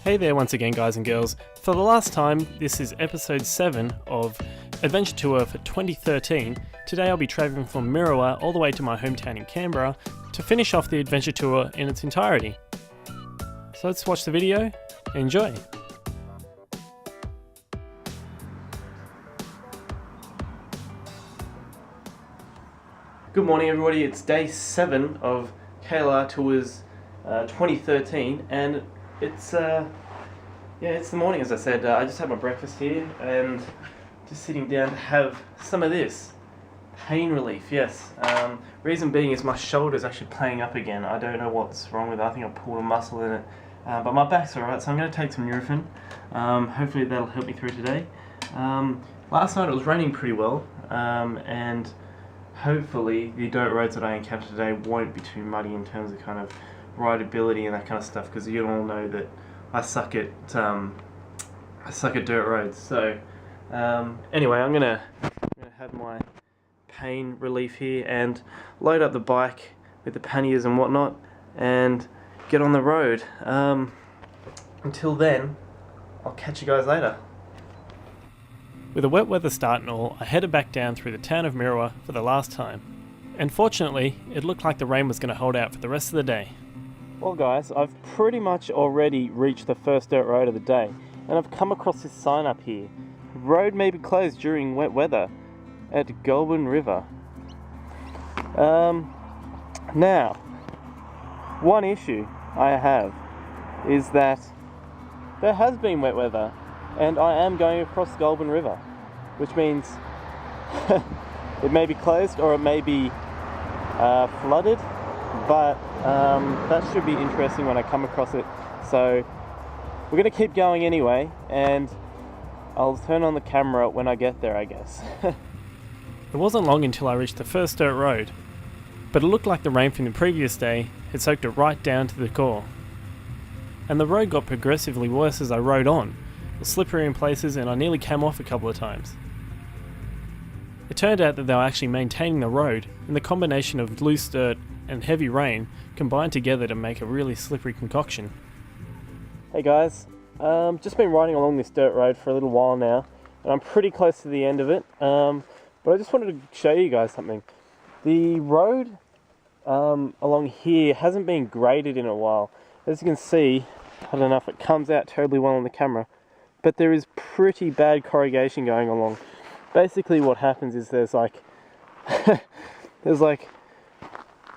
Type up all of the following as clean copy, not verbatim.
Hey there once again, guys and girls. For the last time, this is episode 7 of Adventure Tour for 2013. Today I'll be travelling from Merriwa all the way to my hometown in Canberra to finish off the adventure tour in its entirety. So let's watch the video and enjoy. Good morning everybody, it's day 7 of KLR Tours 2013 and it's the morning, as I said. I just had my breakfast here and just sitting down to have some of this pain relief. Yes, reason being is my shoulder's actually playing up again. I don't know what's wrong with it. I think I pulled a muscle in it, but my back's alright, so I'm going to take some Nurofen. Hopefully that'll help me through today. Last night it was raining pretty well, and hopefully the dirt roads that I encounter today won't be too muddy in terms of kind of rideability and that kind of stuff, because you all know that I suck at dirt roads. So anyway, I'm gonna have my pain relief here and load up the bike with the panniers and whatnot and get on the road. Until then, I'll catch you guys later. With a wet weather start and all, I headed back down through the town of Merriwa for the last time. And fortunately, it looked like the rain was going to hold out for the rest of the day. Well guys, I've pretty much already reached the first dirt road of the day, and I've come across this sign up here. Road may be closed during wet weather at Goulburn River. Now, one issue I have is that there has been wet weather and I am going across Goulburn River, which means it may be closed or it may be flooded, but that should be interesting when I come across it. So we're going to keep going anyway, and I'll turn on the camera when I get there, I guess. It wasn't long until I reached the first dirt road, but it looked like the rain from the previous day had soaked it right down to the core. And the road got progressively worse as I rode on. It was slippery in places and I nearly came off a couple of times. It turned out that they were actually maintaining the road, and the combination of loose dirt and heavy rain combined together to make a really slippery concoction. Hey guys, just been riding along this dirt road for a little while now, and I'm pretty close to the end of it, but I just wanted to show you guys something. The road along here hasn't been graded in a while. As you can see, I don't know if it comes out terribly well on the camera, but there is pretty bad corrugation going along. Basically what happens is there's like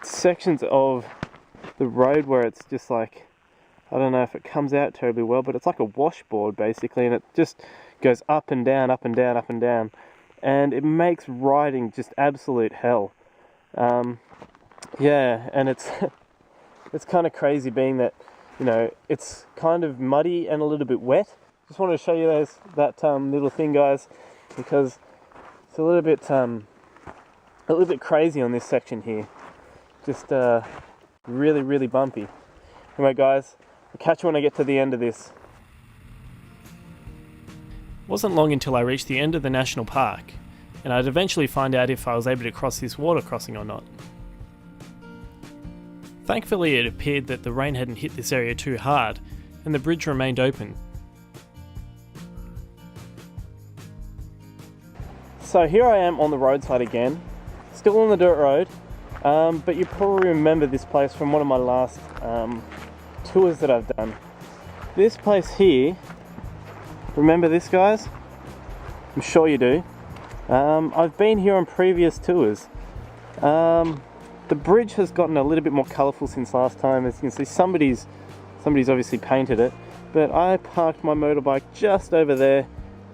sections of the road where it's just like, I don't know if it comes out terribly well, but it's like a washboard basically, and it just goes up and down, up and down, up and down, and it makes riding just absolute hell. Yeah, and it's it's kind of crazy being that, you know, it's kind of muddy and a little bit wet. Just wanted to show you that little thing, guys, because it's a little bit crazy on this section here. Just really, really bumpy. Anyway guys, I'll catch you when I get to the end of this. It wasn't long until I reached the end of the national park, and I'd eventually find out if I was able to cross this water crossing or not. Thankfully it appeared that the rain hadn't hit this area too hard, and the bridge remained open. So here I am on the roadside again, still on the dirt road, but you probably remember this place from one of my last tours that I've done. This place here, remember this, guys? I'm sure you do. I've been here on previous tours. The bridge has gotten a little bit more colourful since last time. As you can see, somebody's obviously painted it, but I parked my motorbike just over there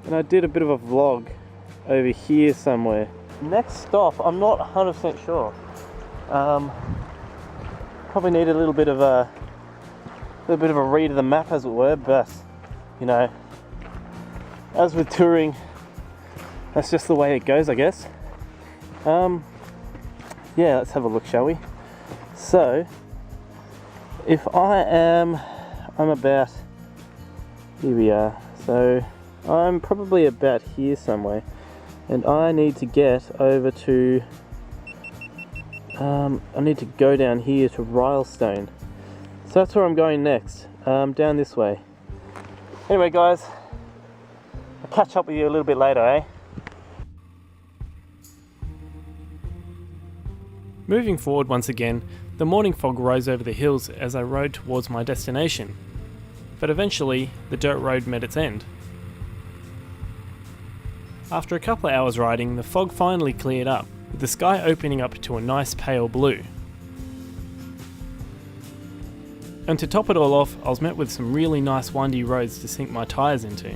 and I did a bit of a vlog over here somewhere. Next stop, I'm not 100% sure. Probably need a little bit of a read of the map, as it were, but you know, as with touring, that's just the way it goes, I guess. Yeah, let's have a look, shall we? So, if I'm about, here we are, so I'm probably about here somewhere, and I need to get over to, I need to go down here to Rylestone. So that's where I'm going next, down this way. Anyway guys, I'll catch up with you a little bit later, eh? Moving forward once again, the morning fog rose over the hills as I rode towards my destination, but eventually the dirt road met its end. After a couple of hours riding, the fog finally cleared up, with the sky opening up to a nice pale blue. And to top it all off, I was met with some really nice windy roads to sink my tyres into.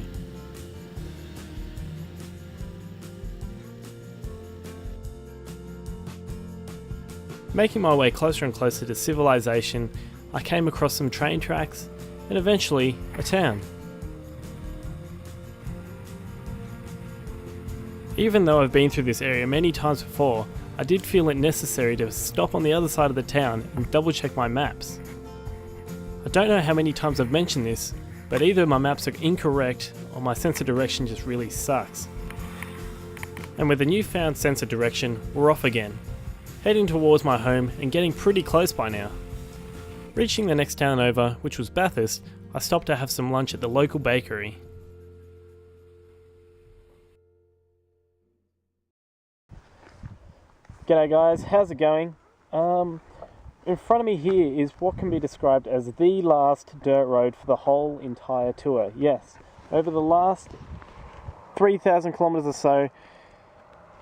Making my way closer and closer to civilization, I came across some train tracks and eventually a town. Even though I've been through this area many times before, I did feel it necessary to stop on the other side of the town and double check my maps. I don't know how many times I've mentioned this, but either my maps are incorrect or my sense of direction just really sucks. And with a newfound sense of direction, we're off again, heading towards my home and getting pretty close by now. Reaching the next town over, which was Bathurst, I stopped to have some lunch at the local bakery. G'day guys, how's it going? In front of me here is what can be described as the last dirt road for the whole entire tour. Yes, over the last 3,000 kilometers or so,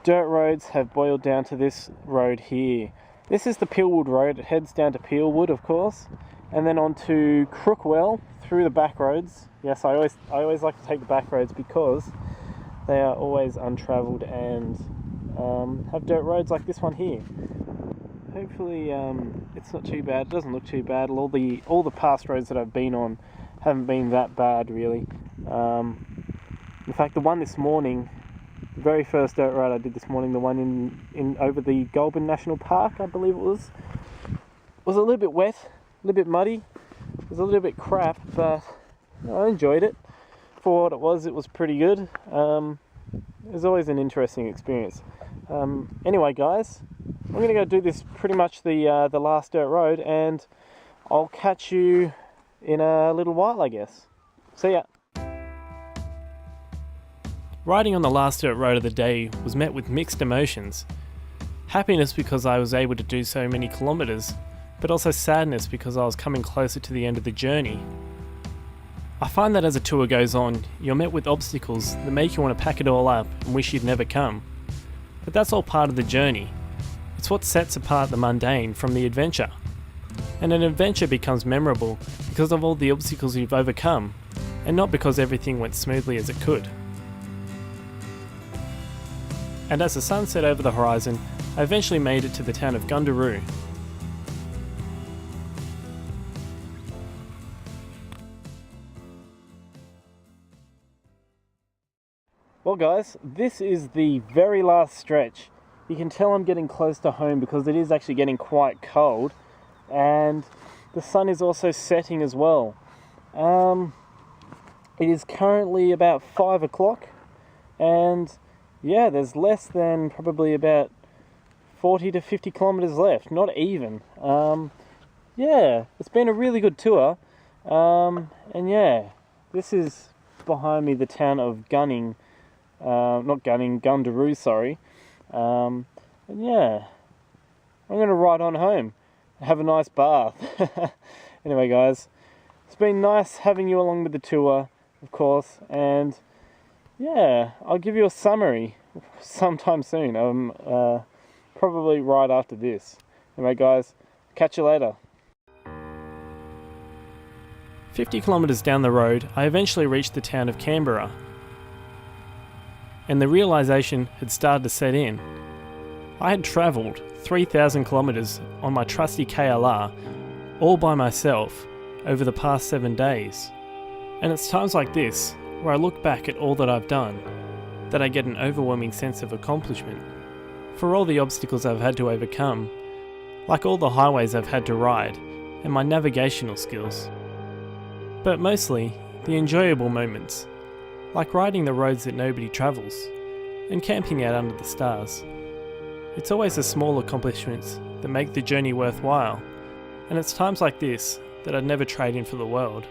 dirt roads have boiled down to this road here. This is the Peelwood Road. It heads down to Peelwood, of course, and then on to Crookwell through the back roads. Yes, I always like to take the back roads because they are always untravelled and have dirt roads like this one here. Hopefully it's not too bad. It doesn't look too bad. All the past roads that I've been on haven't been that bad really. In fact, the one this morning, the very first dirt road I did this morning, the one in over the Goulburn National Park, I believe it was a little bit wet, a little bit muddy. It was a little bit crap, but I enjoyed it. For what it was pretty good. It was always an interesting experience. Anyway guys, I'm going to go do this pretty much the last dirt road, and I'll catch you in a little while, I guess. See ya. Riding on the last dirt road of the day was met with mixed emotions. Happiness because I was able to do so many kilometers, but also sadness because I was coming closer to the end of the journey. I find that as a tour goes on, you're met with obstacles that make you want to pack it all up and wish you'd never come. But that's all part of the journey. It's what sets apart the mundane from the adventure. And an adventure becomes memorable because of all the obstacles you've overcome, and not because everything went smoothly as it could. And as the sun set over the horizon, I eventually made it to the town of Gundaroo. Well guys, this is the very last stretch. You can tell I'm getting close to home because it is actually getting quite cold, and the sun is also setting as well. It is currently about 5 o'clock, and yeah, there's less than probably about 40 to 50 kilometers left, not even. Yeah, it's been a really good tour, and yeah, this is behind me the town of Gundaroo, sorry. And yeah, I'm going to ride on home and have a nice bath. Anyway guys, it's been nice having you along with the tour, of course, and yeah, I'll give you a summary sometime soon, probably right after this. Anyway guys, catch you later. 50 kilometers down the road, I eventually reached the town of Canberra, and the realisation had started to set in. I had travelled 3,000 kilometres on my trusty KLR, all by myself, over the past 7 days. And it's times like this, where I look back at all that I've done, that I get an overwhelming sense of accomplishment. For all the obstacles I've had to overcome, like all the highways I've had to ride, and my navigational skills. But mostly, the enjoyable moments, like riding the roads that nobody travels, and camping out under the stars. It's always the small accomplishments that make the journey worthwhile, and it's times like this that I'd never trade in for the world.